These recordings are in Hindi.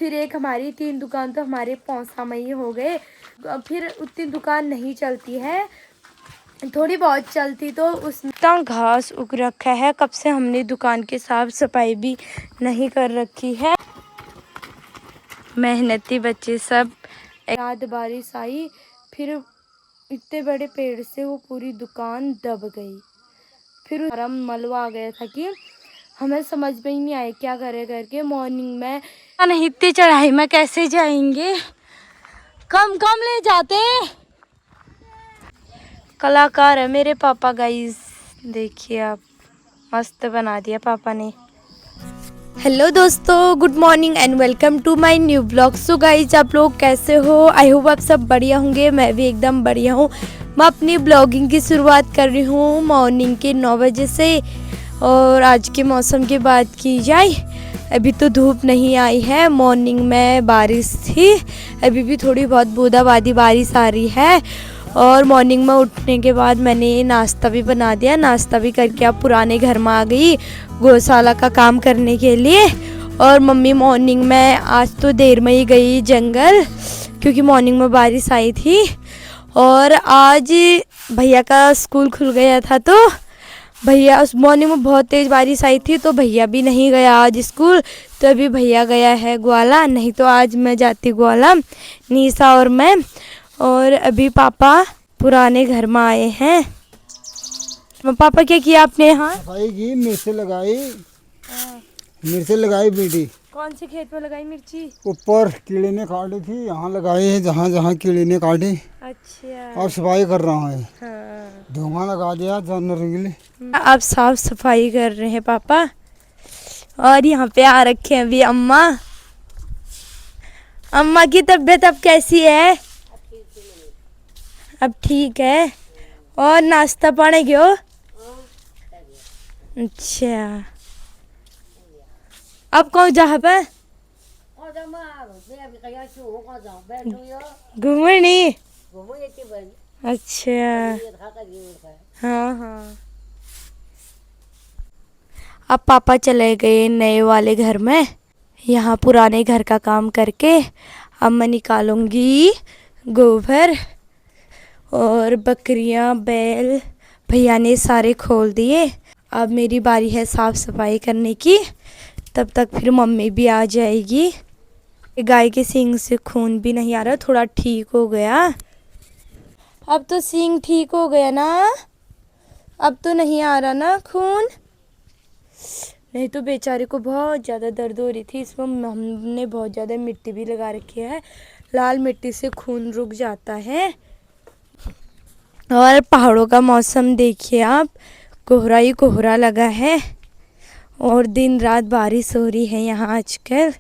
फिर एक हमारी 3 दुकान तो हमारे पौसा में ही हो गए। फिर उतनी दुकान नहीं चलती है, थोड़ी बहुत चलती तो उसमें इतना घास उग रखा है। कब से हमने दुकान की साफ सफाई भी नहीं कर रखी है। मेहनती बच्चे सब। रात बारिश आई, फिर इतने बड़े पेड़ से वो पूरी दुकान दब गई। फिर मलबा आ गया था कि हमें समझ में ही नहीं आया क्या करे करके। मॉर्निंग में नहीं, इतनी चढ़ाई में कैसे जाएंगे, कम कम ले जाते। कलाकार है मेरे पापा गाइस, देखिए आप, मस्त बना दिया पापा ने। हेलो दोस्तों, good morning and welcome to my new blog. So guys, आप लोग कैसे हो? आई होप आप सब बढ़िया होंगे। मैं भी एकदम बढ़िया हूँ। मैं अपनी ब्लॉगिंग की शुरुआत कर रही हूँ मॉर्निंग के 9 बजे से। और आज के मौसम की बात की जाए, अभी तो धूप नहीं आई है, मॉर्निंग में बारिश थी, अभी भी थोड़ी बहुत बूंदाबांदी बारिश आ रही है। और मॉर्निंग में उठने के बाद मैंने नाश्ता भी बना दिया। नाश्ता भी करके अब पुराने घर में आ गई गौशाला का काम करने के लिए। और मम्मी मॉर्निंग में आज तो देर में ही गई जंगल, क्योंकि मॉर्निंग में बारिश आई थी। और आज भैया का स्कूल खुल गया था, तो भैया उस मॉर्निंग में बहुत तेज़ बारिश आई थी, तो भैया भी नहीं गया आज स्कूल। तो अभी भैया गया है ग्वाला, नहीं तो आज मैं जाती ग्वाला, निशा और मैं। और अभी पापा पुराने घर में आए हैं। पापा क्या किया आपने यहाँ? सफाई की, मिर्ची लगाई बेटी। कौन से खेत में लगाई मिर्ची? ऊपर कीड़े ने काटी थी, यहाँ लगाई है जहाँ जहाँ कीड़े ने काटी। अच्छा। और सफाई कर रहा हूँ। हाँ। धुआं लगा दिया जानवरों के लिए। आप साफ सफाई कर रहे हैं पापा। और यहाँ पे आ रखे हैं अभी अम्मा। अम्मा की तबीयत अब कैसी है? अब ठीक है। और नाश्ता पानी क्यों? अच्छा, अब कौन जहाँ पे घूमने? अच्छा, हाँ हाँ। अब पापा चले गए नए वाले घर में। यहाँ पुराने घर का काम करके अब मैं निकालूंगी गोबर। और बकरियां, बैल भैया ने सारे खोल दिए। अब मेरी बारी है साफ सफाई करने की। तब तक फिर मम्मी भी आ जाएगी। गाय के सींग से खून भी नहीं आ रहा, थोड़ा ठीक हो गया। अब तो सींग ठीक हो गया ना? अब तो नहीं आ रहा ना खून? नहीं तो बेचारे को बहुत ज़्यादा दर्द हो रही थी। इसमें हमने बहुत ज़्यादा मिट्टी भी लगा रखी है, लाल मिट्टी से खून रुक जाता है। और पहाड़ों का मौसम देखिए आप, कोहरा ही कोहरा लगा है। और दिन रात बारिश हो रही है यहाँ आजकल।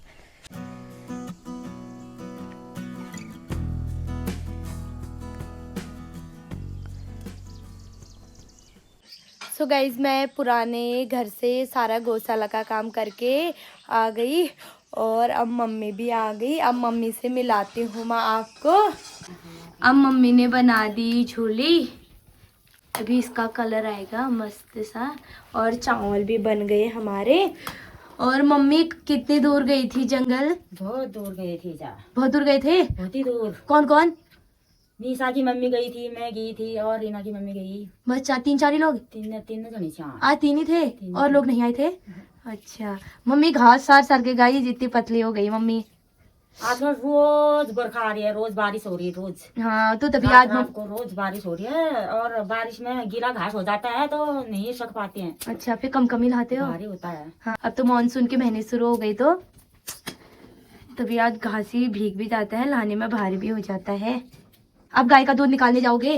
सो गाइज, मैं पुराने घर से सारा गौशाला का काम करके आ गई। और अब मम्मी भी आ गई। अब मम्मी से मिलाती हूँ मैं आपको। अब मम्मी ने बना दी झोली, अभी इसका कलर आएगा मस्त सा। और चावल भी बन गए हमारे। और मम्मी कितनी दूर गई थी जंगल? बहुत दूर गए थे जा। बहुत दूर गए थे? बहुत ही दूर। कौन कौन? निशा की मम्मी गई थी, मैं गई थी, और रीना की मम्मी गई। बस 3 लोग? तीन जने चार। आज 3 ही थे और लोग नहीं आए थे? अच्छा। मम्मी घास सार के गई, जितनी पतली हो गई मम्मी। आजकल रोज बरखा आ रही है, रोज बारिश हो रही है, रोज। हाँ, तो तभी आज को रोज बारिश हो रही है। और बारिश में गीला घास हो जाता है तो नहीं सक पाते हैं। अच्छा, फिर कम ही लाते हो? भारी होता है। हाँ, अब तो मानसून के महीने शुरू हो गई, तो तभी आज घास ही भीग भी जाता है, लाने में भारी भी हो जाता है। अब गाय का दूध निकालने जाओगे?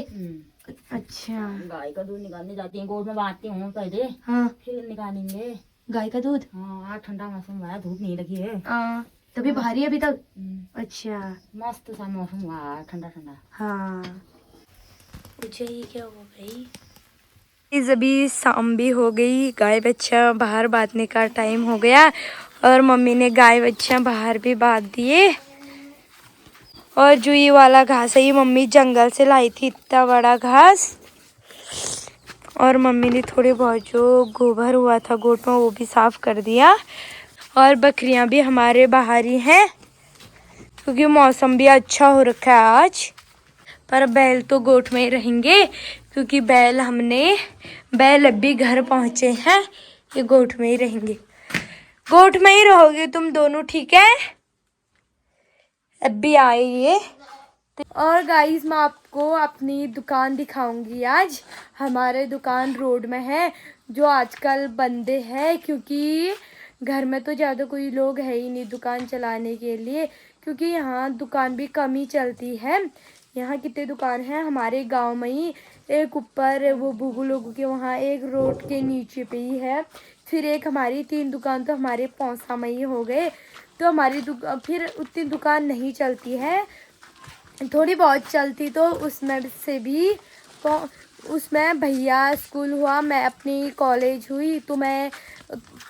अच्छा, गाय का दूध निकालने जाती है, गोद में बांधती हूँ पहले। हाँ, फिर निकालेंगे गाय का दूध। हाँ, आज ठंडा मौसम हुआ है, धूप नहीं लगी है। तभी भारी है अभी तक। अच्छा, मस्त सा मौसम हुआ, ठंडा ठंडा। हाँ, मुझे ये क्या हो गई। अभी शाम भी हो गई, गाय बच्चा बाहर बांधने का टाइम हो गया। और मम्मी ने गाय बच्चा बाहर भी बांध दिए। और जुई वाला घास है, ये मम्मी जंगल से लाई थी, इतना बड़ा घास। और मम्मी ने थोड़े बहुत जो गोबर हुआ था गोट में, वो भी साफ कर दिया। और बकरियां भी हमारे बाहर ही हैं। क्योंकि मौसम भी अच्छा हो रखा है आज। पर बैल तो गोठ में ही रहेंगे, क्योंकि बैल अभी घर पहुंचे हैं। ये गोठ में ही रहेंगे। गोठ में ही रहोगे तुम दोनों, ठीक है? अभी आए ये। और गाइस मैं आपको अपनी दुकान दिखाऊंगी आज। हमारे दुकान रोड में है, जो आजकल बंदे हैं, क्योंकि घर में तो ज़्यादा कोई लोग है ही नहीं दुकान चलाने के लिए, क्योंकि यहाँ दुकान भी कम ही चलती है। यहाँ कितने दुकान हैं हमारे गांव में ही, एक ऊपर वो बुगु लोगों के वहाँ, एक रोड के नीचे पे ही है, फिर एक हमारी, 3 दुकान तो हमारे पौसा में ही हो गए। तो हमारी फिर उतनी दुकान नहीं चलती है, थोड़ी बहुत चलती, तो उसमें से भी तो उसमें भैया स्कूल हुआ, मैं अपनी कॉलेज हुई, तो मैं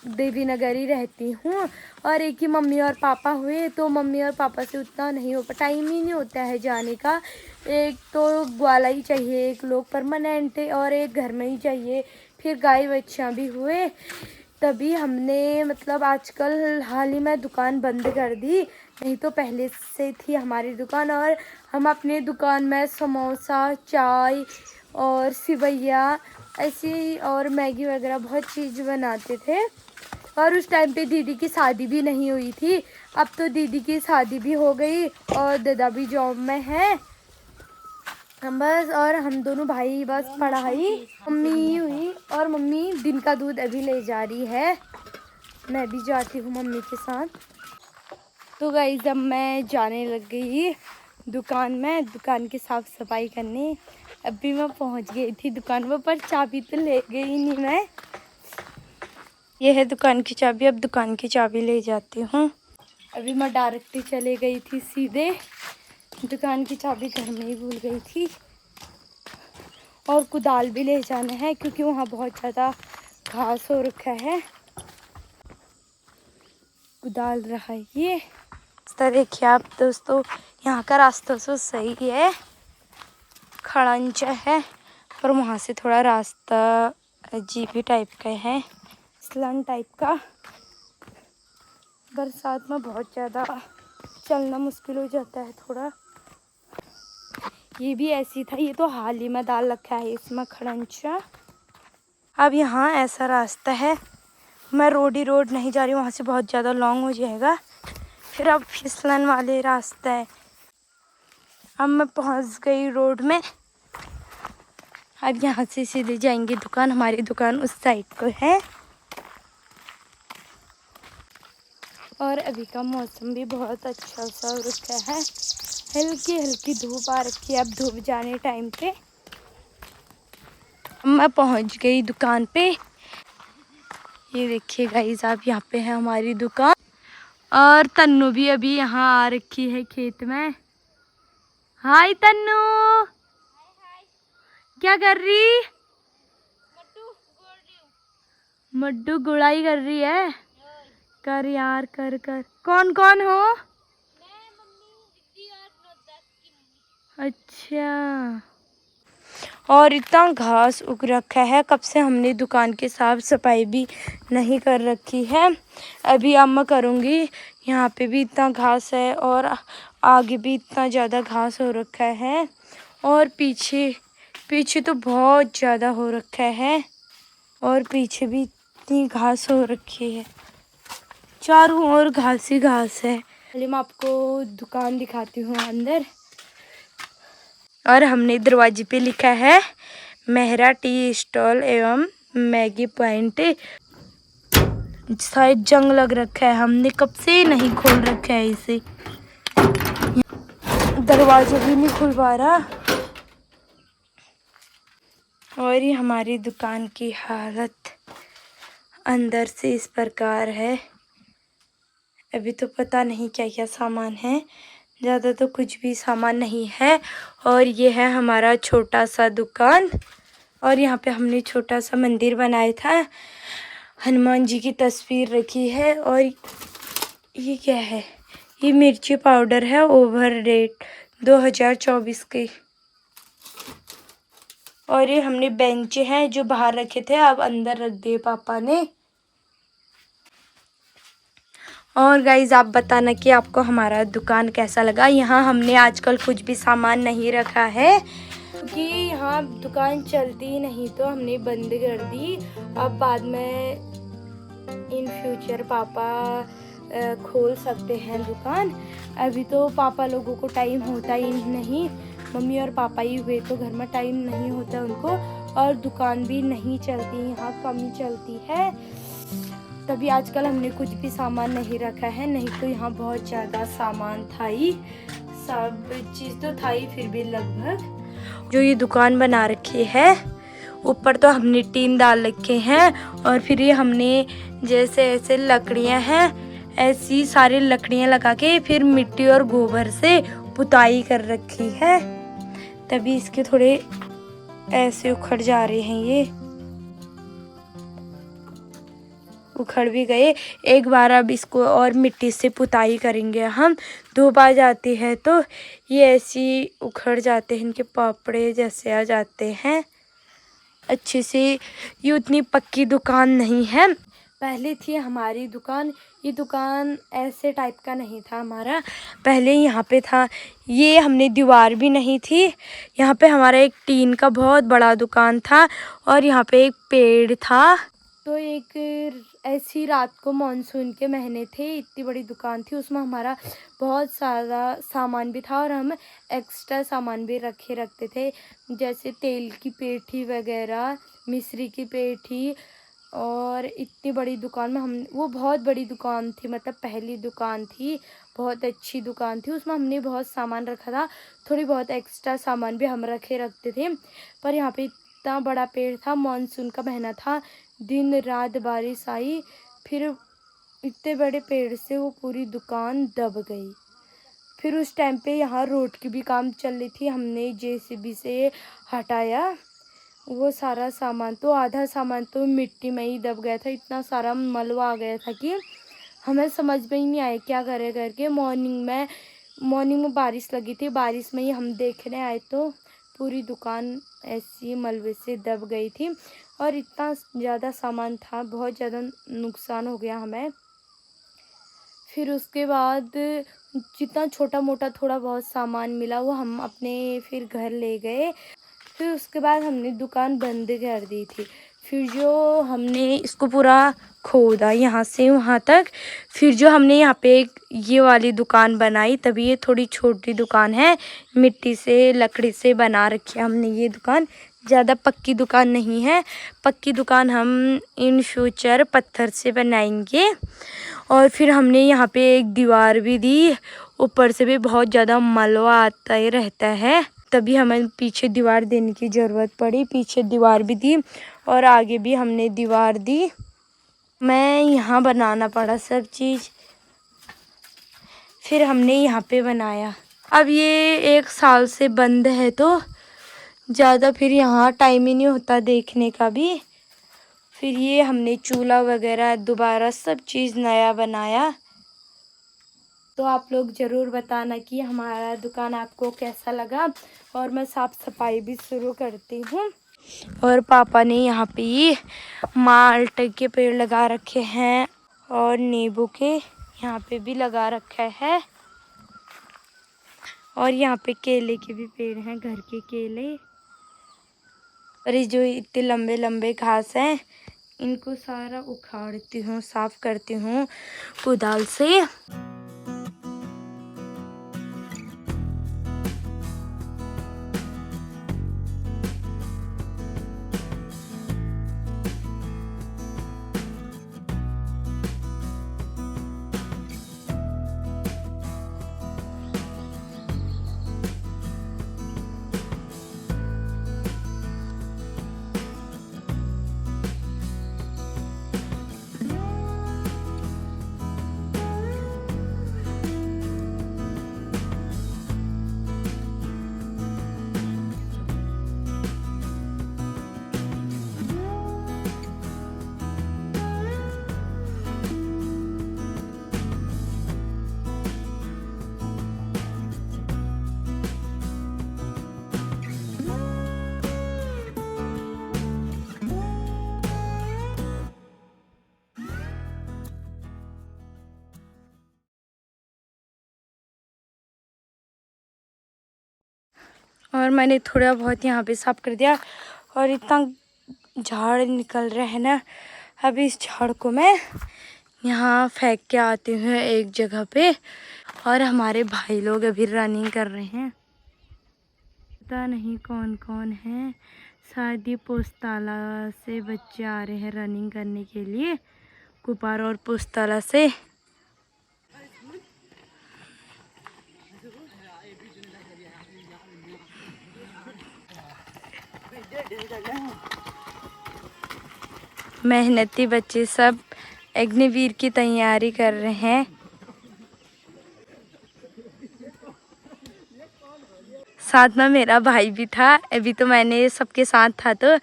देवी नगर ही रहती हूँ। और एक ही मम्मी और पापा हुए, तो मम्मी और पापा से उतना नहीं हो पाता, टाइम ही नहीं होता है जाने का। एक तो ग्वाला ही चाहिए, एक लोग परमानेंट, और एक घर में ही चाहिए। फिर गाय बच्चा भी हुए, तभी हमने मतलब आजकल हाल ही में दुकान बंद कर दी, नहीं तो पहले से थी हमारी दुकान। और हम अपने दुकान में समोसा, चाय और सिवैया ऐसी और मैगी वगैरह बहुत चीज़ बनाते थे। और उस टाइम पे दीदी की शादी भी नहीं हुई थी, अब तो दीदी की शादी भी हो गई और दादा भी जॉब में है। हम बस, और हम दोनों भाई बस पढ़ाई, मम्मी हुई, और मम्मी दिन का दूध अभी ले जा रही है, मैं भी जाती हूँ मम्मी के साथ। तो गाइस जब मैं जाने लग गई दुकान में, दुकान की साफ़ सफाई करने। अभी मैं पहुँच गई थी दुकान पर चाबी तो ले गई नहीं मैं। ये है दुकान की चाबी, अब दुकान की चाबी ले जाती हूँ। अभी मैं डायरेक्टली चले गई थी सीधे, दुकान की चाबी घर में ही भूल गई थी। और कुदाल भी ले जाना है, क्योंकि वहाँ बहुत ज़्यादा घास हो रखा है। कुदाल रहा ये, इस तरह देखिए आप दोस्तों, यहाँ का रास्ता तो सही है, खड़ंचा है, पर वहाँ से थोड़ा रास्ता अजीब टाइप का है, स्लन टाइप का। बरसात में बहुत ज़्यादा चलना मुश्किल हो जाता है थोड़ा। ये भी ऐसी था, ये तो हाल ही में डाल रखा है इसमें खड़ंचा। अब यहाँ ऐसा रास्ता है, मैं रोड ही रोड नहीं जा रही, वहाँ से बहुत ज़्यादा लॉन्ग हो जाएगा, फिर अब फिसलन वाले रास्ता है। अब मैं पहुँच गई रोड में, अब यहाँ से सीधे जाएंगे दुकान, हमारी दुकान उस साइड को है। और अभी का मौसम भी बहुत अच्छा सा हो रखा है, हल्की हल्की धूप आ रखी है, अब धूप जाने टाइम पे। मैं पहुँच गई दुकान पे, ये देखिए गाइस आप, यहाँ पे है हमारी दुकान। और तन्नू भी अभी यहाँ आ रखी है खेत में। हाय तन्नू, क्या कर रही? मड्डू गुड़ाई कर रही है। कर यार, कर कर। कौन कौन हो? मैं, मम्मी, दीदी और अच्छा। और इतना घास उग रखा है, कब से हमने दुकान की साफ सफाई भी नहीं कर रखी है, अभी अब मैं करूँगी। यहाँ पे भी इतना घास है, और आगे भी इतना ज़्यादा घास हो रखा है, और पीछे पीछे तो बहुत ज़्यादा हो रखा है, और पीछे भी इतनी घास हो रखी है, चारों ओर घास ही घास है। चलिए मैं आपको दुकान दिखाती हूँ अंदर। और हमने दरवाजे पे लिखा है मेहरा टी स्टॉल एवं मैगी पॉइंट। शायद जंग लग रखा है, हमने कब से नहीं खोल रखा है इसे, दरवाजा भी नहीं खुलवा रहा। और ये हमारी दुकान की हालत अंदर से इस प्रकार है। अभी तो पता नहीं क्या क्या सामान है, ज़्यादा तो कुछ भी सामान नहीं है। और ये है हमारा छोटा सा दुकान, और यहाँ पे हमने छोटा सा मंदिर बनाया था, हनुमान जी की तस्वीर रखी है। और ये क्या है? ये मिर्ची पाउडर है, ओवर रेट 2024 के। और ये हमने बेंच हैं जो बाहर रखे थे, अब अंदर रख दिए पापा ने। और गाइज आप बताना कि आपको हमारा दुकान कैसा लगा। यहाँ हमने आजकल कुछ भी सामान नहीं रखा है क्योंकि यहाँ दुकान चलती ही नहीं तो हमने बंद कर दी। अब बाद में इन फ्यूचर पापा खोल सकते हैं दुकान। अभी तो पापा लोगों को टाइम होता ही नहीं, मम्मी और पापा ही हुए तो घर में टाइम नहीं होता उनको, और दुकान भी नहीं चलती, यहाँ कम चलती है। तभी आजकल हमने कुछ भी सामान नहीं रखा है, नहीं तो यहाँ बहुत ज़्यादा सामान था ही, सब चीज़ तो था ही। फिर भी लगभग जो ये दुकान बना रखी है ऊपर तो हमने टीन डाल रखे हैं, और फिर ये हमने जैसे ऐसे लकड़ियाँ हैं ऐसी सारी लकड़ियाँ लगा के फिर मिट्टी और गोबर से पुताई कर रखी है, तभी इसके थोड़े ऐसे उखड़ जा रहे हैं। ये उखड़ भी गए। एक बार अब इसको और मिट्टी से पुताई करेंगे हम। धूप आ जाती है तो ये ऐसी उखड़ जाते हैं, इनके पापड़े जैसे आ जाते हैं अच्छे से। ये उतनी पक्की दुकान नहीं है। पहले थी हमारी दुकान, ये दुकान ऐसे टाइप का नहीं था हमारा। पहले यहाँ पे था, ये हमने दीवार भी नहीं थी। यहाँ पे हमारा एक टीन का बहुत बड़ा दुकान था और यहाँ पे एक पेड़ था। तो एक ऐसी रात को मानसून के महीने थे, इतनी बड़ी दुकान थी, उसमें हमारा बहुत सारा सामान भी था और हम एक्स्ट्रा सामान भी रखते थे, जैसे तेल की पेठी वगैरह, मिश्री की पेठी। और इतनी बड़ी दुकान में हम, वो बहुत बड़ी दुकान थी, मतलब पहली दुकान थी, बहुत अच्छी दुकान थी, उसमें हमने बहुत सामान रखा था। थोड़ी बहुत एक्स्ट्रा सामान भी हम रखते थे। पर यहाँ पे इतना बड़ा पेड़ था, मानसून का महीना था, दिन रात बारिश आई, फिर इतने बड़े पेड़ से वो पूरी दुकान दब गई। फिर उस टाइम पे यहाँ रोड की भी काम चल रही थी, हमने जेसीबी से हटाया वो सारा सामान, तो आधा सामान तो मिट्टी में ही दब गया था, इतना सारा मलबा आ गया था कि हमें समझ में ही नहीं आया क्या करें करके। मॉर्निंग में बारिश लगी थी, बारिश में ही हम देखने आए तो पूरी दुकान ऐसी मलबे से दब गई थी और इतना ज़्यादा सामान था, बहुत ज़्यादा नुकसान हो गया हमें। फिर उसके बाद जितना छोटा मोटा थोड़ा बहुत सामान मिला वो हम अपने फिर घर ले गए। फिर उसके बाद हमने दुकान बंद कर दी थी। फिर जो हमने इसको पूरा खोदा यहाँ से वहाँ तक, फिर जो हमने यहाँ पे एक ये वाली दुकान बनाई, तभी ये थोड़ी छोटी दुकान है, मिट्टी से लकड़ी से बना रखी है हमने ये दुकान। ज़्यादा पक्की दुकान नहीं है, पक्की दुकान हम इन फ्यूचर पत्थर से बनाएंगे। और फिर हमने यहाँ पे एक दीवार भी दी, ऊपर से भी बहुत ज़्यादा मलबा आता ही रहता है, तभी हमें पीछे दीवार देने की ज़रूरत पड़ी। पीछे दीवार भी दी और आगे भी हमने दीवार दी। मैं यहाँ बनाना पड़ा सब चीज़, फिर हमने यहाँ पे बनाया। अब ये 1 साल से बंद है तो ज़्यादा फिर यहाँ टाइम ही नहीं होता देखने का भी। फिर ये हमने चूल्हा वगैरह दोबारा सब चीज़ नया बनाया। तो आप लोग ज़रूर बताना कि हमारा दुकान आपको कैसा लगा। और मैं साफ़ सफाई भी शुरू करती हूँ। और पापा ने यहाँ पे ये माल्टे के पेड़ लगा रखे हैं और नींबू के यहाँ पे भी लगा रखा है, और यहाँ पे केले के भी पेड़ हैं, घर के केले। और ये जो इतने लंबे लंबे घास हैं इनको सारा उखाड़ती हूँ, साफ़ करती हूँ कुदाल से। और मैंने थोड़ा बहुत यहाँ पे साफ कर दिया। और इतना झाड़ निकल रहा है ना, अभी इस झाड़ को मैं यहाँ फेंक के आती हूँ एक जगह पे। और हमारे भाई लोग अभी रनिंग कर रहे हैं, पता नहीं कौन कौन है, शायद ये पोस्ताला से बच्चे आ रहे हैं रनिंग करने के लिए, कुपार और पोस्ताला से। मेहनती बच्चे सब अग्निवीर की तैयारी कर रहे हैं। साथ में मेरा भाई भी था, अभी तो मैंने सबके साथ था तो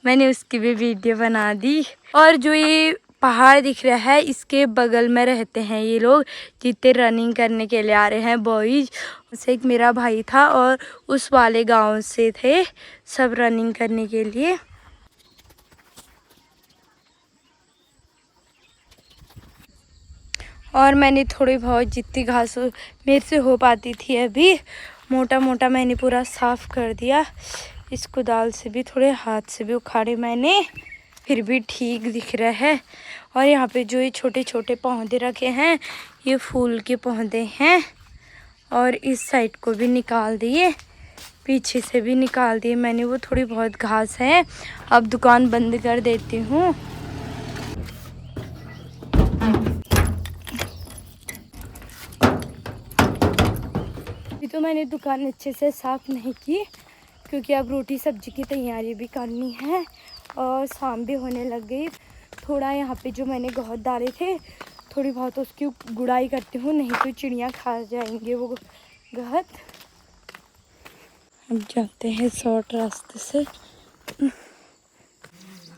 मैंने उसकी भी वीडियो बना दी। और जो ये पहाड़ दिख रहा है इसके बगल में रहते हैं ये लोग, जितने रनिंग करने के लिए आ रहे हैं बॉयज। उससे एक मेरा भाई था और उस वाले गांव से थे सब रनिंग करने के लिए। और मैंने थोड़ी बहुत जितनी घास मेरे से हो पाती थी अभी मोटा मोटा मैंने पूरा साफ़ कर दिया। इस कुदाल से भी थोड़े हाथ से भी उखाड़े मैंने, फिर भी ठीक दिख रहा है। और यहाँ पे जो ये छोटे छोटे पौधे रखे हैं ये फूल के पौधे हैं। और इस साइड को भी निकाल दिए, पीछे से भी निकाल दिए मैंने, वो थोड़ी बहुत घास है। अब दुकान बंद कर देती हूँ। तो मैंने दुकान अच्छे से साफ़ नहीं की क्योंकि अब रोटी सब्जी की तैयारी भी करनी है और शाम भी होने लग गई। थोड़ा यहाँ पे जो मैंने गहत डाले थे थोड़ी बहुत उसकी गुड़ाई करती हूँ, नहीं तो चिड़ियाँ खा जाएंगे वो गहत। अब जाते हैं शॉर्ट रास्ते से।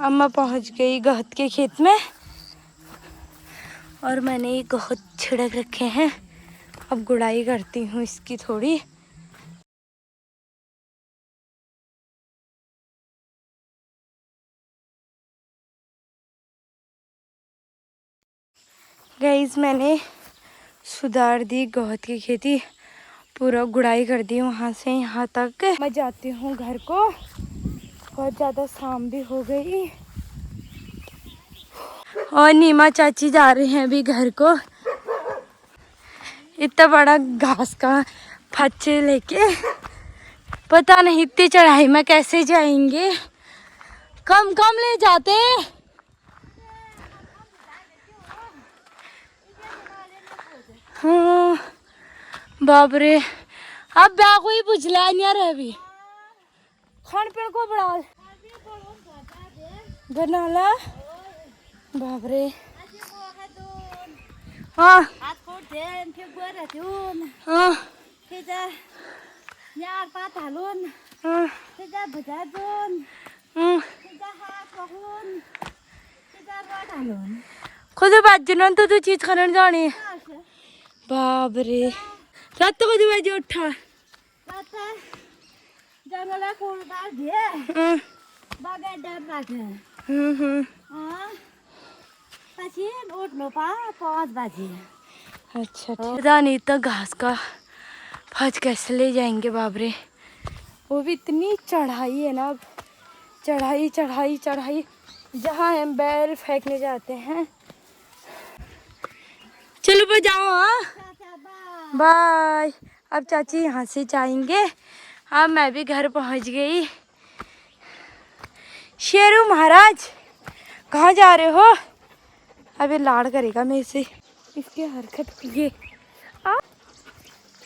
अम्मा पहुँच गई गहत के खेत में और मैंने ये गहत छिड़क रखे हैं। अब गुड़ाई करती हूँ इसकी थोड़ी। गाइस मैंने सुधार दी गहत की खेती, पूरा गुड़ाई कर दी वहाँ से यहाँ तक। मैं जाती हूँ घर को, बहुत ज़्यादा शाम भी हो गई। और नीमा चाची जा रहे हैं अभी घर को, इतना बड़ा घास का फच्चे लेके। पता नहीं इतनी चढ़ाई में कैसे जाएंगे, कम कम ले जाते। हाँ बाप रे, अब बैग ही बुझला नहीं रहा अभी। खान पीन को बड़ा बनाला बाप रे। हाँ हाँ खुद बाजन तो तू चीज खाने जानी बाप रे। रात को जो बजे उठा अच्छा पता नहीं तो घास का फज कैसे ले जाएंगे बाप रे। वो भी इतनी चढ़ाई है ना, चढ़ाई चढ़ाई चढ़ाई, जहाँ हम बैल फेंकने जाते हैं। चलो बजाओ। हाँ बाय। अब चाची यहाँ से जाएंगे। अब मैं भी घर पहुँच गई। शेरू महाराज कहाँ जा रहे हो? अभी लाड़ करेगा मेरे से, इसकी हरकत ये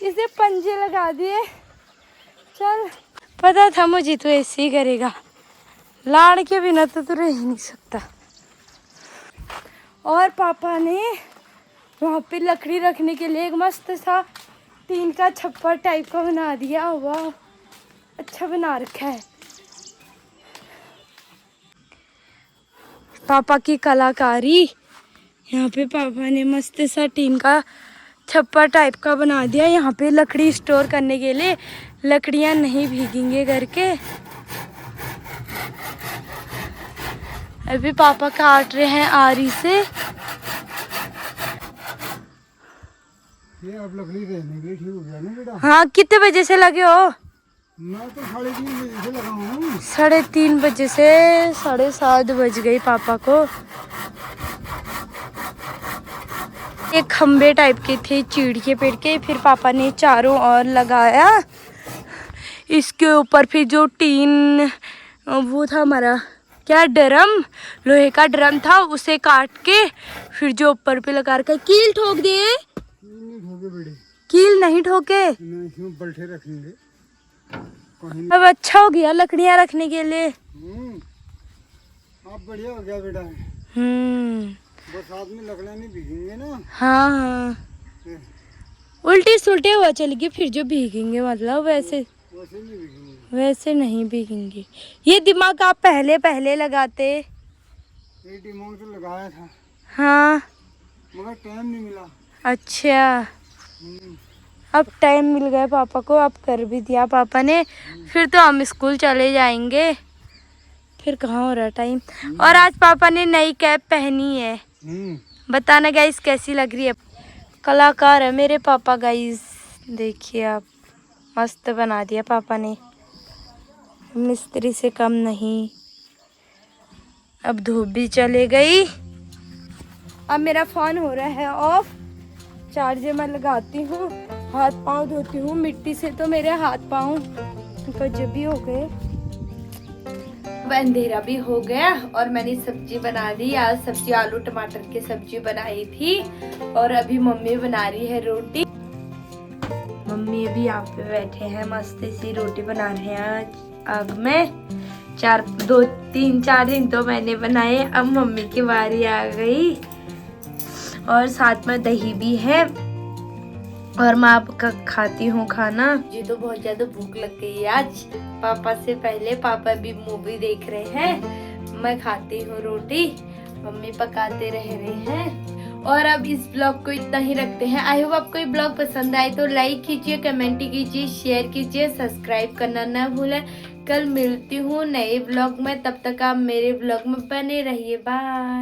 इसे पंजे लगा दिए। चल पता था मुझे तो ऐसे ही करेगा, लाड़ के बिना तो तू रह ही नहीं सकता। और पापा ने वहाँ पे लकड़ी रखने के लिए एक मस्त सा टीन का छप्पर टाइप का बना दिया हुआ, अच्छा बना रखा है। पापा की कलाकारी, यहाँ पे पापा ने मस्त सा टीन का छप्पर टाइप का बना दिया। यहाँ पे लकड़ी स्टोर करने के लिए, लकड़ियाँ नहीं भीगेंगे करके। अभी पापा काट रहे हैं आरी से। ये अब लकड़ी रहने के लिए ठीक हो गया ना बेटा? हाँ कितने बजे से लगे हो? मैं तो 3:30 बजे से लगा हूँ। 3:30 बजे से 7:30 बज गई पापा को। एक खम्बे टाइप के थे चीड़ के पेड़ के, फिर पापा ने चारों ओर लगाया। इसके ऊपर फिर जो टीन वो था हमारा क्या ड्रम, लोहे का ड्रम था, उसे काट के फिर जो ऊपर पे लगा रखा। कील ठोक दिए? नहीं ठोके बेटे, कील नहीं ठोके। नहीं इसमें बल्टे रखेंगे कहीं। अब अच्छा हो गया लकड़ियाँ रखने के लिए। आप बढ़िया हो गया बेटा। बरसात में लकड़ियाँ नहीं भीगेंगे ना। हाँ हाँ, उल्टी सुल्टी हुआ चलेगी फिर जो भीगेंगे, मतलब वैसे नहीं भीगेंगे। वैसे नहीं भीगेंगे। ये दिमाग आप पहले पहले लगाते। ये दिमाग तो लगाया था, हाँ मगर टाइम नहीं मिला। अच्छा, अब टाइम मिल गया पापा को, अब कर भी दिया पापा ने। फिर तो हम स्कूल चले जाएंगे, फिर कहाँ हो रहा टाइम। और आज पापा ने नई कैप पहनी है, बताना गाइस कैसी लग रही है। कलाकार है मेरे पापा गाइस, देखिए आप, मस्त बना दिया पापा ने, मिस्त्री से कम नहीं। अब धूप भी चले गई। अब मेरा फोन हो रहा है ऑफ, चार्जर मैं लगाती हूँ, हाथ पाँव धोती हूँ। मिट्टी से तो मेरे हाथ पाँव गजब भी हो गए। अब अंधेरा भी हो गया और मैंने सब्जी बना ली। आज सब्जी आलू टमाटर की सब्जी बनाई थी और अभी मम्मी बना रही है रोटी। मम्मी अभी यहाँ पे बैठे हैं, मस्त सी रोटी बना रहे हैं आग में। 3-4 दिन तो मैंने बनाए, अब मम्मी की बारी आ गई। और साथ में दही भी है और मैं आपका खाती हूँ खाना। मुझे तो बहुत ज्यादा भूख लग गई है आज। पापा से पहले, पापा भी मूवी देख रहे हैं, मैं खाती हूँ रोटी, मम्मी पकाते रह रहे हैं। और अब इस ब्लॉग को इतना ही रखते हैं। आई होप आपको ये ब्लॉग पसंद आए तो लाइक कीजिए, कमेंट कीजिए, शेयर कीजिए, सब्सक्राइब करना ना भूलें। कल मिलती हूँ नए ब्लॉग में, तब तक आप मेरे ब्लॉग में बने रहिए। बाय।